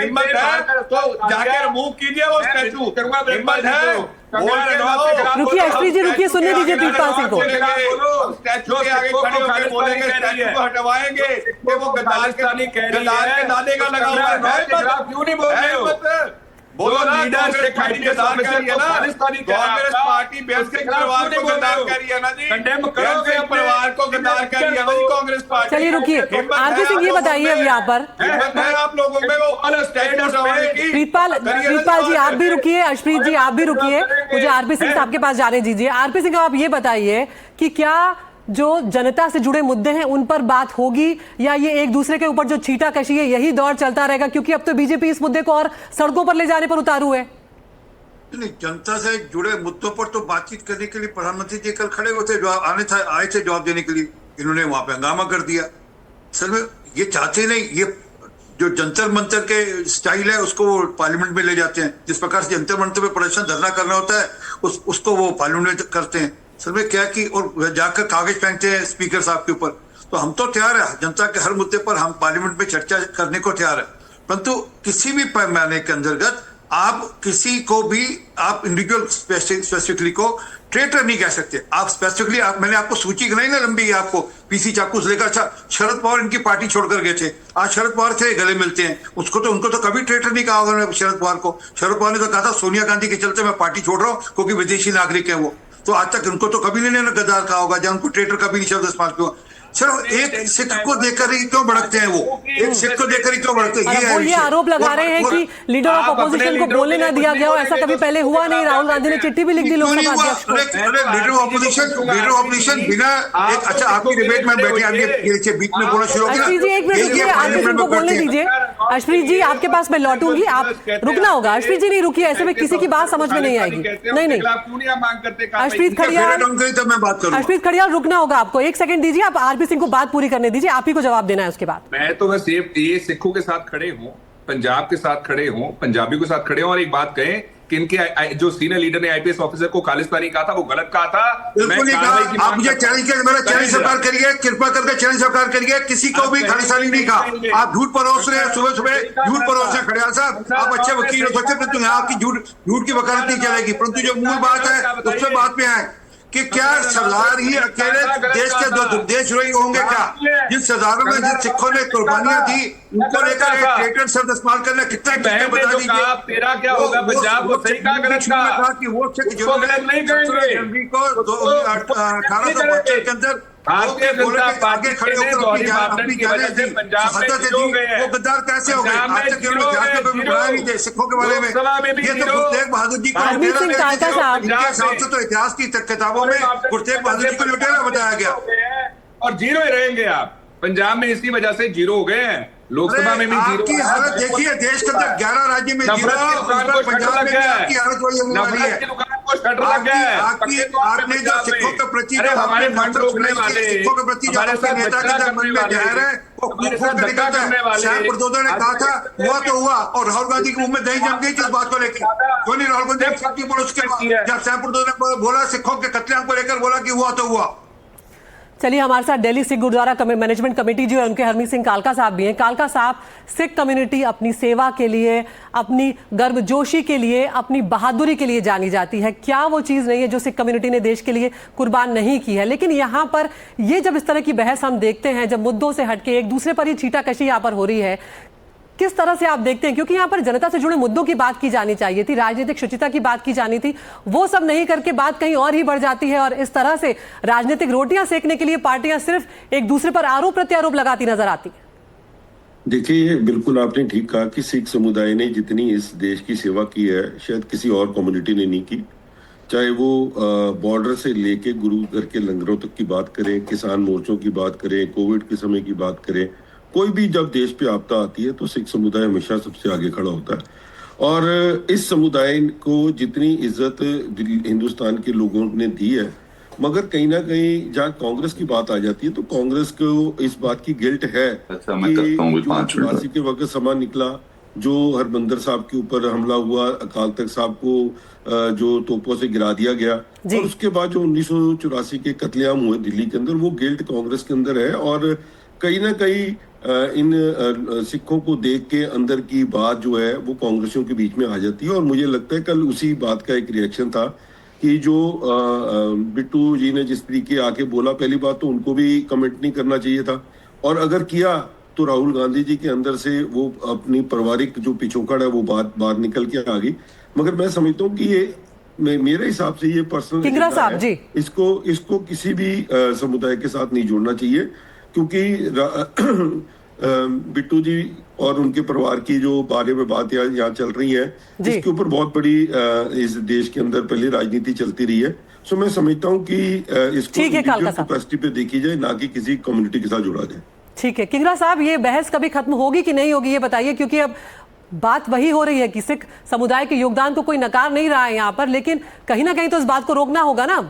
हिम्मत है तो जाके रिमूव कीजिए वो स्टैचू, हिम्मत है। रुकिए अश्विनी जी, रुकिए, सुनने दीजिए प्रीतपाल सिंह को। स्टैचू के आगे खड़े होकर बोलेंगे, स्टैचू को हटवाएंगे कि वो गद्दार के दादे का लगा हुआ है। क्यों नहीं बोल रहे हो? बोलो लीडर से गद्दार कर रही है ना, कांग्रेस पार्टी बेअंत के परिवार को गद्दार कर रही है ना जी, बेअंत के परिवार को गद्दार कर रही है ना जी कांग्रेस पार्टी। चलिए रुकिए, आरपी सिंह ये बताइए अब यहाँ पर आप लोगों में वो स्टैटस प्रीतपाल जी आप भी रुकिए, अश्विनी जी आप भी रुकिए, मुझे आरपी सिंह साहब के पास जाने दीजिए। आरपी सिंह आप ये बताइए कि क्या जो जनता से जुड़े मुद्दे हैं उन पर बात होगी, या ये एक दूसरे के ऊपर जो छींटाकशी है यही दौर चलता रहेगा, क्योंकि अब तो बीजेपी इस मुद्दे को और सड़कों पर ले जाने पर उतारू है। नहीं, जनता से जुड़े मुद्दों पर तो बातचीत करने के लिए प्रधानमंत्री जी कल खड़े हुए थे, आए थे जवाब देने के लिए। इन्होंने वहां पे हंगामा कर दिया। सर में ये चाहते नहीं, ये जो जंतर मंतर के स्टाइल है उसको वो पार्लियामेंट में ले जाते हैं। जिस प्रकार से जंतर मंतर में प्रदर्शन धरना करना होता है उसको वो पार्लियामेंट में करते हैं। सर में क्या कि और जाकर कागज फेंकते हैं स्पीकर साहब के ऊपर। तो हम तो तैयार है, जनता के हर मुद्दे पर हम पार्लियामेंट में चर्चा करने को तैयार है, परंतु किसी भी पैमाने के अंतर्गत आप किसी को भी आप इंडिविजुअल स्पेसिफिकली को ट्रेटर नहीं कह सकते। आप स्पेसिफिकली मैंने आपको सूची नहीं ना लंबी है, आपको पीसी चाकू से लेकर। अच्छा, शरद पवार इनकी पार्टी छोड़कर गए थे, आज शरद पवार से गले मिलते हैं। उनको तो कभी ट्रेटर नहीं कहा होगा शरद पवार को। शरद पवार ने तो कहा था सोनिया गांधी के चलते मैं पार्टी छोड़ रहा हूँ क्योंकि विदेशी नागरिक है वो। तो आज तक उनको तो कभी नहीं गद्दार कहा होगा, या उनको ट्रेटर कभी नहीं शब्द इस्तेमाल किया। चलो एक सिख को देकर ही क्यों भड़कते हैं वो, एक सिख को देकर ही क्यों भड़कते हैं? ये आरोप लगा रहे हैं कि लीडर ऑफ अपोजिशन को बोलने ना दिया गया, ऐसा कभी पहले हुआ नहीं। राहुल गांधी ने चिट्ठी भी लिख दी लोकसभा अध्यक्ष को। लीडर ऑफ अपोजिशन बिना एक अच्छा आपकी डिबेट में बैठे आगे बीच में बोलना शुरू किया। अश्विनी जी एक मिनट रुकिए, आरपी सिंह को बोलने दीजिए। अश्विनी जी आपके पास मैं लौटूंगी, आप रुकना होगा। अश्विनी जी नहीं रुकिए, ऐसे में किसी की बात समझ में नहीं आएगी। नहीं अश्वित खड़ियाल रुकना होगा आपको, एक सेकंड दीजिए, आप आरपी सिंह को बात पूरी करने दीजिए, आप ही को जवाब देना है उसके बाद। मैं तो बस ये सिखों के साथ खड़े हूं, पंजाब के साथ खड़े हूं, पंजाबियों के साथ खड़े हूं, और एक बात कहें कि इनके जो सीनियर लीडर ने आईपीएस ऑफिसर को खालिस्तानी कहा था वो गलत कहा था। आप मुझे चैलेंज कर, मेरा चैलेंज स्वीकार करिए, कृपा करके चैलेंज स्वीकार करिए। किसी को भी खालिस्तानी नहीं कहा। आप झूठ परोस रहे हैं, सुबह सुबह झूठ परोस रहे खड़ियाल साहब। आप अच्छे वकील हो सकते, परंतु यहाँ आपकी झूठ की वकालत नहीं चलेगी। परंतु जो मूल बात है उस पर बात में आए कि क्या सरदार ही अकेले देश के दो देशद्रोही होंगे क्या? जिन सरदारों में जिन सिखों ने कुर्बानियां दी उनको लेकर ट्रेटर शब्द इस्तेमाल करना कितना बता दीजिए। तेरा क्या होगा पंजाब को सही कहा, गलत कहा कि वो सिख जो जनवरी को 1872 के अंदर भारतीय जनता पार्टी खड़े होकर की वजह से पंजाब में जीरो गए हैं। वो गद्दार कैसे हो गए? आज तक उन्होंने बढ़ाया नहीं थे सिखों के बारे में। ये तो गुरु तेग बहादुर जी को हिसाब से तो इतिहास की किताबों में गुरु तेग बहादुर जी को लुटेरा बताया गया, और जीरो ही रहेंगे आप। पंजाब में इसी वजह से जीरो हो गए हैं, लोकसभा में भी जीरो। आपकी हालत देखिए, देश के अंदर 11 राज्य में जीरो, पंजाब में आपकी हालत वही होने वाली है। आपने जो सिखों के प्रति सिखों के प्रति जो आपके नेता के मन में जहर है वो निकलता है। श्याम प्रदोदे ने कहा था हुआ तो हुआ, और राहुल गांधी के मुंह में दही जम गई इस बात को लेकर। क्यों नहीं राहुल गांधी उसके बाद जब श्याम प्रदोदे ने बोला सिखों के कत्लेआम को लेकर बोला कि हुआ तो हुआ। चलिए हमारे साथ दिल्ली सिख गुरुद्वारा मैनेजमेंट कमेटी जो है उनके हरमीत सिंह कालका साहब भी हैं। कालका साहब, सिख कम्युनिटी अपनी सेवा के लिए, अपनी गर्मजोशी के लिए, अपनी बहादुरी के लिए जानी जाती है। क्या वो चीज़ नहीं है जो सिख कम्युनिटी ने देश के लिए कुर्बान नहीं की है? लेकिन यहाँ पर ये जब इस तरह की बहस हम देखते हैं, जब मुद्दों से हटके एक दूसरे पर ही छींटाकशी यहाँ पर हो रही है, किस तरह से आप देखते हैं? क्योंकि यहाँ पर जनता से जुड़े मुद्दों की बात की जानी चाहिए थी, राजनीतिक शुचिता की बात की जानी थी, वो सब नहीं करके बात कहीं और ही बढ़ जाती है, और इस तरह से राजनीतिक रोटियां सेकने के लिए पार्टियां सिर्फ एक दूसरे पर आरोप प्रत्यारोप लगाती नजर आती है। देखिए, बिल्कुल आपने ठीक कहा कि सिख समुदाय ने जितनी इस देश की सेवा की है शायद किसी और कम्युनिटी ने नहीं की। चाहे वो बॉर्डर से लेके गुरु घर के लंगरों तक की बात करें, किसान मोर्चों की बात करें, कोविड के समय की बात करें, कोई भी जब देश पे आपदा आती है तो सिख समुदाय हमेशा सबसे आगे खड़ा होता है। और इस समुदाय को जितनी इज्जत हिंदुस्तान के लोगों ने दी है मगर कहीं ना कहीं जहाँ कांग्रेस की बात आ जाती है तो कांग्रेस को इस बात की गिल्ट है अच्छा, मैं करता हूँ 5 मिनट 84 के वक्त समा निकला, जो हरबंदर साहब के ऊपर हमला हुआ, अकाल तख्त साहब को जो तोपों से गिरा दिया गया, और उसके बाद जो 1984 के कत्लेआम हुए दिल्ली के अंदर, वो गिल्ट कांग्रेस के अंदर है। और कहीं ना कहीं इन सिखों को देख के अंदर की बात जो है वो कांग्रेसियों के बीच में आ जाती है। और मुझे लगता है कल उसी बात का एक रिएक्शन था कि जो बिट्टू जी ने जिस तरीके आके बोला, पहली बात तो उनको भी कमेंट नहीं करना चाहिए था, और अगर किया तो राहुल गांधी जी के अंदर से वो अपनी पारिवारिक जो पिछोकड़ है वो बात निकल के आ गई। मगर मैं समझता हूँ कि ये मेरे हिसाब से ये पर्सनल किंगरा साहब जी, इसको किसी भी समुदाय के साथ नहीं जोड़ना चाहिए, क्योंकि बिट्टू जी और उनके परिवार की जो बारे में बात यहाँ चल रही है, इसके ऊपर बहुत बड़ी इस देश के अंदर पहले राजनीति चलती रही है। सो मैं समझता हूँ कि इसको कैपेसिटी पे देखी जाए, ना कि किसी कम्युनिटी के साथ जोड़ा जाए। ठीक है किंगरा साहब, ये बहस कभी खत्म होगी कि नहीं होगी ये बताइए, क्योंकि अब बात वही हो रही है कि सिख समुदाय के योगदान को कोई नकार नहीं रहा है यहाँ पर, लेकिन कहीं ना कहीं तो इस बात को रोकना होगा ना।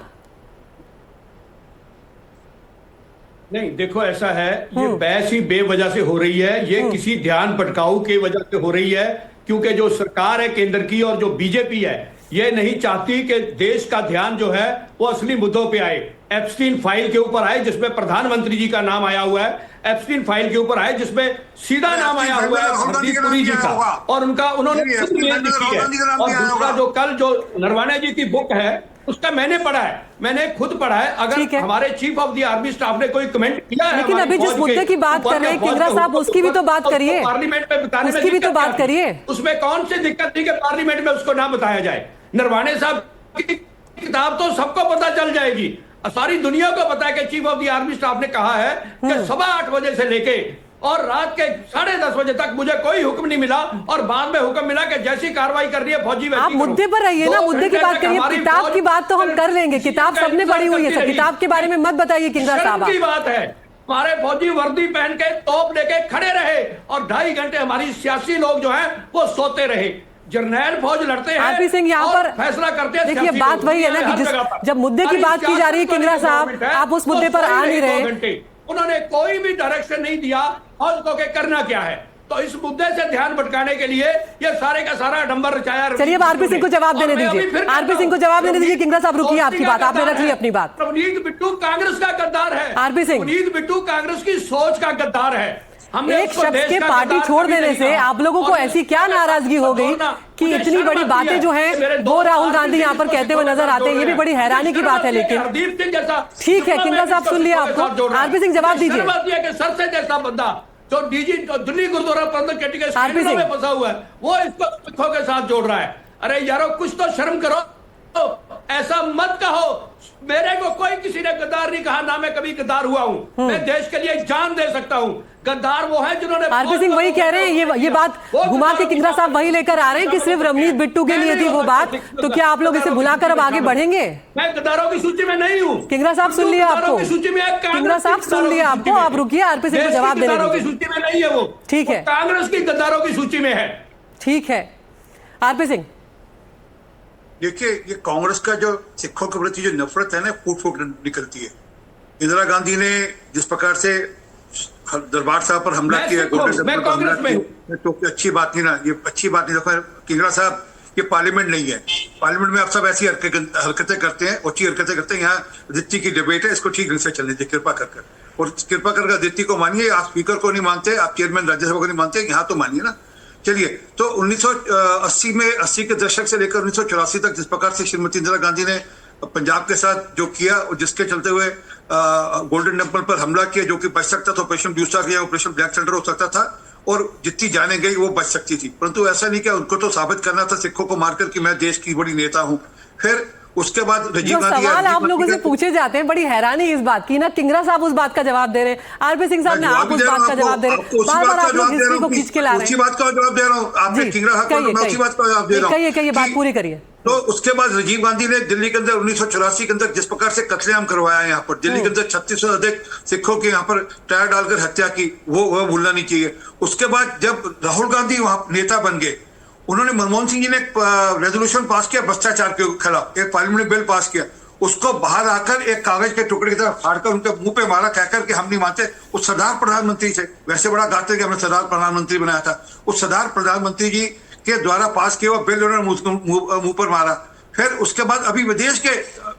नहीं, देखो ऐसा है, ये बहस ही बेवजह से हो रही है, ये किसी ध्यान भटकाऊ की वजह से हो रही है, क्योंकि जो सरकार है केंद्र की और जो बीजेपी है, ये नहीं चाहती कि देश का ध्यान जो है वो असली मुद्दों पे आए। एप्स्टीन फाइल के ऊपर आए जिसमें प्रधानमंत्री जी का नाम आया हुआ है, एप्स्टीन फाइल के ऊपर आए जिसमें सीधा नाम आया हुआ है हरदीप पुरी जी का, और उन्होंने खुद मेल लिखी है। और दूसरा जो कल जो नरवाने जी की बुक है उसका मैंने पढ़ा है, मैंने खुद पढ़ा है। अगर हमारे chief of the army staff ने कोई कमेंट किया है, लेकिन अभी जिस मुद्दे की बात कर रहे हैं किंगरा साहब, उसकी भी तो बात करिए, पार्लियामेंट में बताने उसकी भी तो बात करिए। उसमें कौन सी दिक्कत थी कि पार्लियामेंट में उसको ना बताया जाए? नरवाने साहब की किताब तो सबको पता चल जाएगी, सारी दुनिया को पता है कि chief of the army staff ने कहा है कि 8:15 बजे से लेके और रात के 10:30 बजे तक मुझे कोई हुक्म नहीं मिला, और बाद में हुक्म मिला कि जैसी कार्रवाई करनी है फौजी आप मुद्दे पर रहिए ना, मुद्दे की बात करिए। किताब की बात तो हम कर लेंगे, किताब सबने पढ़ी हुई है, किताब के बारे में मत बताइए किंगरा साहब। की बात है, हमारे फौजी वर्दी पहन के तोप लेके खड़े रहे और 2.5 घंटे हमारी सियासी लोग जो है वो सोते रहे। जर्नैल फौज लड़ते हैं, आरपी सिंह यहाँ पर फैसला करते हैं। देखिए बात वही है ना कि जब मुद्दे की बात की जा रही है किंगरा साहब, आप उस मुद्दे पर आ नहीं रहे। उन्होंने कोई भी डायरेक्शन नहीं दिया फौज को के करना क्या है, तो इस मुद्दे से ध्यान भटकाने के लिए ये सारे का सारा डंबर रचाया। चलिए अब आरपी सिंह को जवाब देने दीजिए, आरपी सिंह को जवाब देने दीजिए। किंगरा साहब रुकिए, आपकी बात आपने रख ली अपनी बात। नवनीत बिट्टू कांग्रेस का गद्दार है, आरपी सिंह नवनीत बिट्टू कांग्रेस की सोच का गद्दार है। एक शख्स के पार्टी छोड़ देने से आप लोगों को ऐसी क्या नाराजगी हो गई कि इतनी बड़ी बातें जो हैं वो राहुल गांधी यहाँ पर कहते हुए नजर आते हैं? ये भी बड़ी हैरानी की बात है। लेकिन ठीक है किंगरा साहब, सुन लिया आपको। आरपी सिंह जवाब दीजिए। सर से जैसा बंदा जो दिल्ली गुरुद्वारा प्रबंधक कमेटी के स्कैंडल में फंसा हुआ है, वो इसको सिखों के साथ जोड़ रहा है। अरे यारो कुछ तो शर्म करो, ऐसा मत कहो। मेरे को कोई किसी ने गद्दार नहीं कहा, ना मैं कभी गद्दार हुआ हूं। मैं देश के लिए जान दे सकता हूं। गद्दार वो है जिन्होंने, आरपी सिंह वही कह रहे हैं, ये बात घुमा के किंगरा साहब वही लेकर आ रहे हैं कि सिर्फ रवनीत बिट्टू के लिए थी वो बात, तो क्या आप लोग इसे भुलाकर अब आगे बढ़ेंगे? मैं गद्दारों की सूची में नहीं हूं। किंगरा साहब सुन लिया आपको, किंगरा साहब सुन लिया आपको, आप रुकिए, आरपी सिंह को जवाब देने गद्दारों की सूची में नहीं है वो, ठीक है, कांग्रेस की गद्दारों की सूची में है। ठीक है आरपी सिंह, देखिए ये कांग्रेस का जो सिखों के प्रति जो नफरत है ना, फूट फूट निकलती है। इंदिरा गांधी ने जिस प्रकार से दरबार साहब पर हमला किया, तो अच्छी बात नहीं ना, ये अच्छी बात नहीं। देखो किंगरा साहब, ये पार्लियामेंट नहीं है, पार्लियामेंट में आप सब ऐसी हरकतें करते हैं, अच्छी हरकतें करते हैं। यहाँ अदिति की डिबेट है, इसको ठीक ढंग से चलने दीजिए कृपा कर, और कृपा करके अदिति को मानिए। आप स्पीकर को नहीं मानते, आप चेयरमैन राज्यसभा को नहीं मानते, यहाँ तो मानिए ना। चलिए, तो 1980 के दशक से लेकर 1984 तक जिस प्रकार से श्रीमती इंदिरा गांधी ने पंजाब के साथ जो किया, और जिसके चलते हुए गोल्डन टेम्पल पर हमला किया, जो कि बच सकता था, ऑपरेशन ब्यूस्टा किया, ऑपरेशन ब्लैक थंडर हो सकता था, और जितनी जाने गई वो बच सकती थी। परंतु ऐसा नहीं किया, उनको तो साबित करना था सिखों को मारकर कि मैं देश की बड़ी नेता हूं। फिर उसके बाद जो सवाल आप लोगों से पूछे जाते हैं, बड़ी हैरानी इस बात की ना, किंगरा साहब उस बात का जवाब दे रहे हैं, आरपी सिंह साहब ने आप उस बात का जवाब दे रहे हैं, बार-बार आप लोग हिस्ट्री को खींच के ला रहे हैं। उसी बात का जवाब दे रहा हूं, आपने किंगरा साहब को, मैं उसी बात का जवाब दे रहा हूं। कहिए बात पूरी करिए। तो उसके बाद राजीव गांधी ने दिल्ली के अंदर 1984 के अंदर जिस प्रकार से कत्लेआम करवाया यहाँ पर, दिल्ली के अंदर 3600 से अधिक सिखों की यहाँ पर टायर डालकर हत्या की, वो भूलना नहीं चाहिए। उसके बाद जब राहुल गांधी वहां नेता बन गए, उन्होंने मनमोहन सिंह जी ने एक रेजोल्यूशन पास किया भ्रष्टाचार के खिलाफ, एक पार्लियामेंट बिल पास किया। उसको बाहर आकर एक कागज के टुकड़े की तरह फाड़कर उनके मुंह पे मारा, कहकर कि हम नहीं मानते। उस सरदार प्रधानमंत्री से वैसे बड़ा गाते कि हमने सरदार प्रधानमंत्री बनाया था, उस सरदार प्रधानमंत्री जी के द्वारा पास किया हुआ बिल उन्होंने मुंह पर मारा। फिर उसके बाद अभी विदेश के,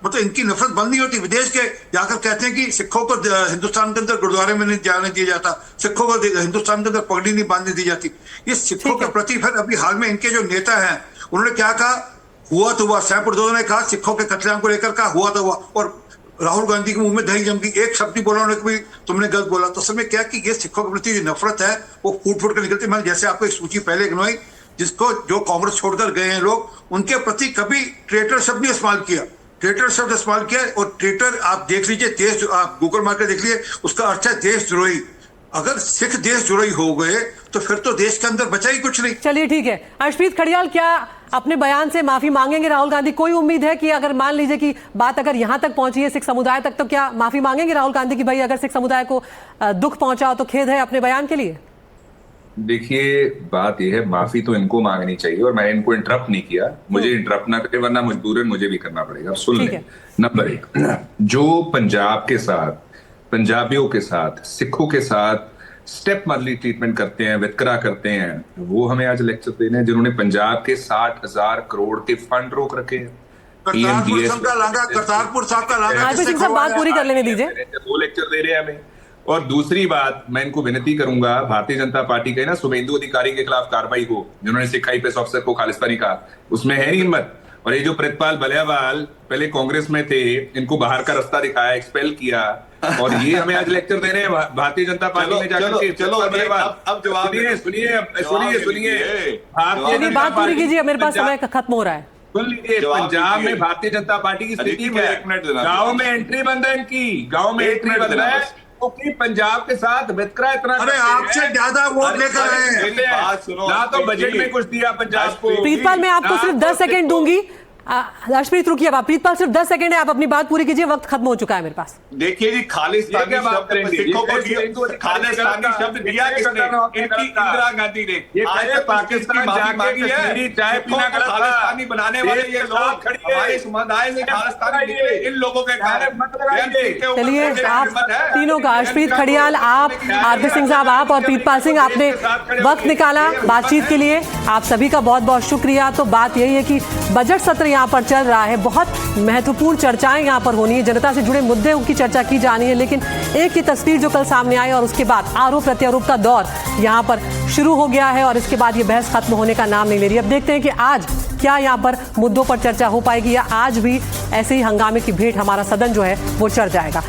मतलब इनकी नफरत बंद नहीं होती, विदेश के जाकर कहते हैं कि सिखों को हिंदुस्तान के अंदर गुरुद्वारे में नहीं जाने दिया जाता, सिखों को हिंदुस्तान के अंदर पगड़ी नहीं बांधने दी जाती। ये सिखों के प्रति फिर अभी हाल में इनके जो नेता हैं उन्होंने क्या कहा, हुआ तो हुआ। सैमपुर ने कहा सिखों के कत्लेआम को लेकर कहा हुआ तो हुआ, और राहुल गांधी के मुंह में दही जम गई, एक शब्द नहीं बोला उन्होंने कि तुमने गलत बोला। तो असल में क्या कि ये सिखों के प्रति जो नफरत है वो फूट फूट कर निकलती। मैंने जैसे आपको एक सूची पहले गिनवाई, जिसको जो कांग्रेस छोड़कर गए हैं लोग, उनके प्रति कभी ट्रेटर शब्द नहीं इस्तेमाल किया, ट्रेटर शब्द इस्तेमाल किया। और ट्रेटर आप देख लीजिए, देश, आप गूगल मार के देख लीजिए, उसका अर्थ है देशद्रोही। अगर सिख देशद्रोही हो गए तो फिर तो देश के अंदर बचा ही कुछ नहीं। चलिए ठीक है, अर्शप्रीत खड़ियाल, क्या अपने बयान से माफी मांगेंगे राहुल गांधी? कोई उम्मीद है कि अगर मान लीजिए कि बात अगर यहां तक पहुंची है सिख समुदाय तक, तो क्या माफी मांगेंगे राहुल गांधी कि भाई अगर सिख समुदाय को दुख पहुंचा हो तो खेद है अपने बयान के लिए? देखिए, बात यह है, माफी तो इनको मांगनी चाहिए, और मैंने इनको इंटरप्ट नहीं किया, मुझे इंटरप्ट ना करे, वरना मजबूरन मुझे भी करना पड़ेगा। सुन लें, नंबर 1, जो पंजाब के साथ, पंजाबियों के साथ, सिखों के साथ स्टेप मदली ट्रीटमेंट करते हैं, वितकरा करते हैं, वो हमें आज लेक्चर दे रहे हैं, जिन्होंने पंजाब के 60,000 करोड़ के फंड रोक रखे हैं। करतारपुर साहब का लांगा सिंह साहब बात पूरी कर लेने दीजिए। वो लेक्चर दे रहे हैं हमें। और दूसरी बात, मैं इनको विनती करूंगा, भारतीय जनता पार्टी के ना शुभेंदु अधिकारी के खिलाफ कार्रवाई हो, जिन्होंने सिख आईपीएस ऑफिसर को खालिस्तानी कहा, उसमें है हिम्मत। और ये जो प्रितपाल बलियावाल पहले कांग्रेस में थे, इनको बाहर का रास्ता दिखाया, एक्सपेल किया, और ये हमें आज लेक्चर दे रहे हैं भारतीय जनता पार्टी में जाकर के। चलो अब जवाब सुनिए, बात पूरी कीजिए, मेरे पास समय खत्म हो रहा है। सुन लीजिए, पंजाब में भारतीय जनता पार्टी की स्थिति क्या है? गाँव में एंट्री बंद है इनकी, गाँव में एंट्री बंद है, क्योंकि पंजाब के साथ वितकरा इतना, अरे आपसे ज्यादा वोट लेकर आए हैं ना, तो बजट में कुछ दिया पंजाब को। प्रीतपाल, मैं आपको सिर्फ 10 सेकंड दूंगी। अर्शप्रीत रुकिए, आप प्रीतपाल सिर्फ 10 सेकंड है, आप अपनी बात पूरी कीजिए, वक्त खत्म हो चुका है मेरे पास। देखिए जी, खालिस्तानी शब्द सिखों को खालिस्तानी शब्द दिया किसने? इनकी इंदिरा गांधी ने। आज पाकिस्तान जाके चाय पीना का खालिस्तानी बनाने वाले ये लोग हमारे समुदाय से खालिस्तानी निकले, इन लोगों के कारण। चलिए, आप तीनों का, अर्शप्रीत खड़ियाल, आप, आरपी सिंह साहब, आप और प्रीतपाल सिंह, आपने वक्त निकाला बातचीत के लिए, आप सभी का बहुत बहुत शुक्रिया। तो बात यही है कि बजट सत्र यहाँ पर चल रहा है, बहुत महत्वपूर्ण चर्चाएं यहाँ पर होनी है, जनता से जुड़े मुद्दों की चर्चा की जानी है, लेकिन एक ही तस्वीर जो कल सामने आई और उसके बाद आरोप प्रत्यारोप का दौर यहाँ पर शुरू हो गया है, और इसके बाद ये बहस खत्म होने का नाम नहीं ले रही। अब देखते हैं कि आज क्या यहाँ पर मुद्दों पर चर्चा हो पाएगी, या आज भी ऐसे ही हंगामे की भेंट हमारा सदन जो है वो चढ़ जाएगा।